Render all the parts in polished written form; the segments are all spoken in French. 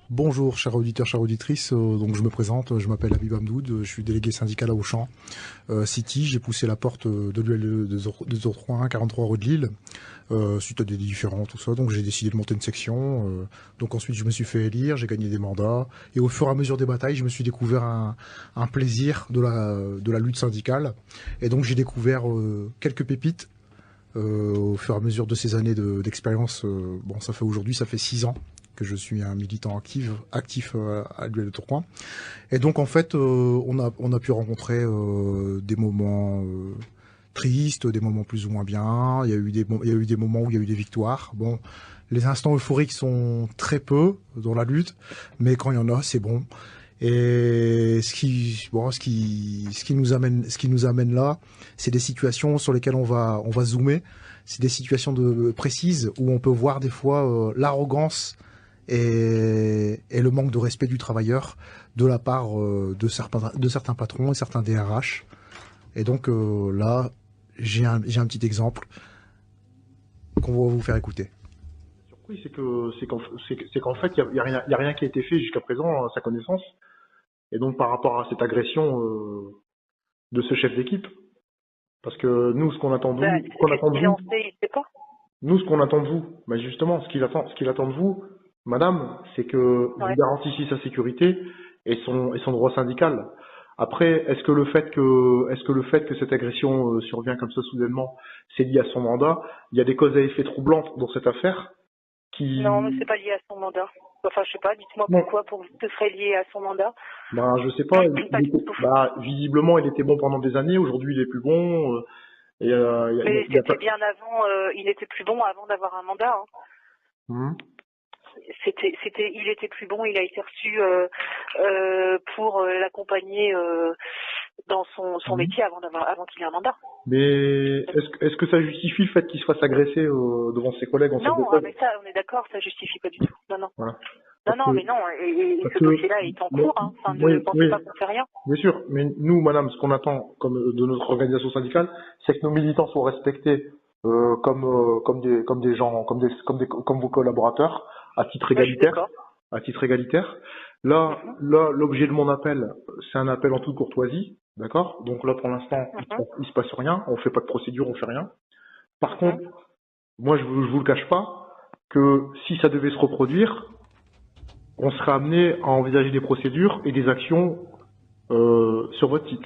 Bonjour, chers auditeurs, chères auditrices. Donc je me présente, je m'appelle Habib Hamdoud, je suis délégué syndical à Auchan City. J'ai poussé la porte de l'UL 203 43 rue de Lille, suite à des différents, tout ça. Donc j'ai décidé de monter une section. Donc ensuite je me suis fait élire, j'ai gagné des mandats. Et au fur et à mesure des batailles, je me suis découvert un plaisir de la lutte syndicale. Et donc j'ai découvert quelques pépites. Au fur et à mesure de ces années d'expérience, bon, ça fait 6 ans que je suis un militant actif à l'UL de Tourcoing. Et donc en fait, on a pu rencontrer des moments tristes, des moments plus ou moins bien. Il y a eu des moments où il y a eu des victoires. Bon, les instants euphoriques sont très peu dans la lutte, mais quand il y en a, c'est bon. Et ce qui nous amène là, c'est des situations sur lesquelles on va zoomer. C'est des situations précises où on peut voir des fois l'arrogance et le manque de respect du travailleur de la part de certains patrons et certains DRH. Et donc là, j'ai un petit exemple qu'on va vous faire écouter. Surpris, c'est qu'en fait, il y a rien qui a été fait jusqu'à présent à sa connaissance. Et donc par rapport à cette agression de ce chef d'équipe, parce que nous, ce qu'on attend de vous, mais justement, ce qu'il attend de vous, madame, c'est que vous garantissiez sa sécurité et son droit syndical. Après, est-ce que le fait que cette agression survient comme ça soudainement, c'est lié à son mandat? Il y a des causes à effet troublantes dans cette affaire qui... Non, mais c'est pas lié à son mandat. Enfin, je sais pas, dites-moi pourquoi ce serait lié à son mandat. Ben, je sais pas. Visiblement, il était bon pendant des années. Aujourd'hui, il est plus bon. Mais il était plus bon avant d'avoir un mandat. Hein. Il était plus bon. Il a été reçu pour l'accompagner dans son métier avant qu'il ait un mandat. Mais est-ce que ça justifie le fait qu'il se fasse agresser devant ses collègues en Non, mais ça, on est d'accord, ça justifie pas du tout. Non. Voilà. Mais non, et ce dossier-là est en cours, hein. Enfin, ne pensez pas qu'on fait rien. Bien sûr, mais nous, madame, ce qu'on attend de notre organisation syndicale, c'est que nos militants soient respectés comme vos collaborateurs, à titre égalitaire. Là, l'objet de mon appel, c'est un appel en toute courtoisie, d'accord? Donc là, pour l'instant, il se passe rien, on fait pas de procédure, on fait rien. Par contre, moi, je vous le cache pas, que si ça devait se reproduire, on serait amené à envisager des procédures et des actions sur votre site.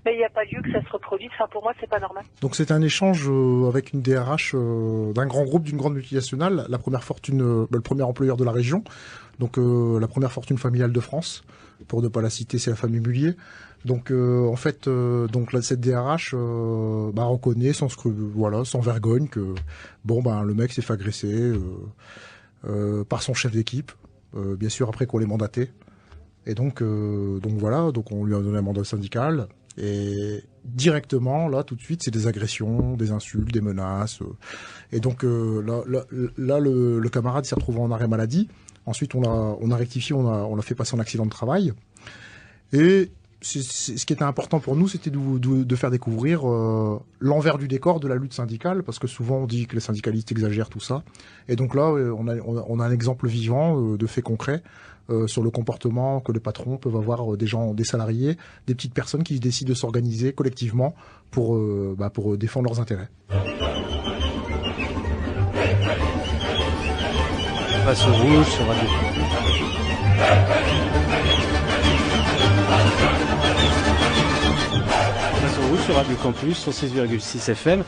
Mais il n'y a pas lieu que ça se reproduise. Enfin, pour moi, c'est pas normal. Donc c'est un échange avec une DRH d'un grand groupe, d'une grande multinationale, la première fortune, le premier employeur de la région, donc la première fortune familiale de France. Pour ne pas la citer, c'est la famille Mullier. Donc en fait, cette DRH reconnaît sans vergogne que le mec s'est fait agresser par son chef d'équipe. Bien sûr, après qu'on l'ait mandaté. Et donc on lui a donné un mandat syndical. Et directement, là, tout de suite, c'est des agressions, des insultes, des menaces. Et donc le camarade s'est retrouvé en arrêt maladie. Ensuite, on a rectifié, on l'a fait passer en accident de travail. Et ce qui était important pour nous, c'était de faire découvrir l'envers du décor de la lutte syndicale, parce que souvent on dit que les syndicalistes exagèrent tout ça. Et donc là, on a un exemple vivant de faits concrets sur le comportement que les patrons peuvent avoir des salariés, des petites personnes qui décident de s'organiser collectivement pour défendre leurs intérêts. On passe au rouge sur Radio. Sur Radio Campus, sur 6,6 FM.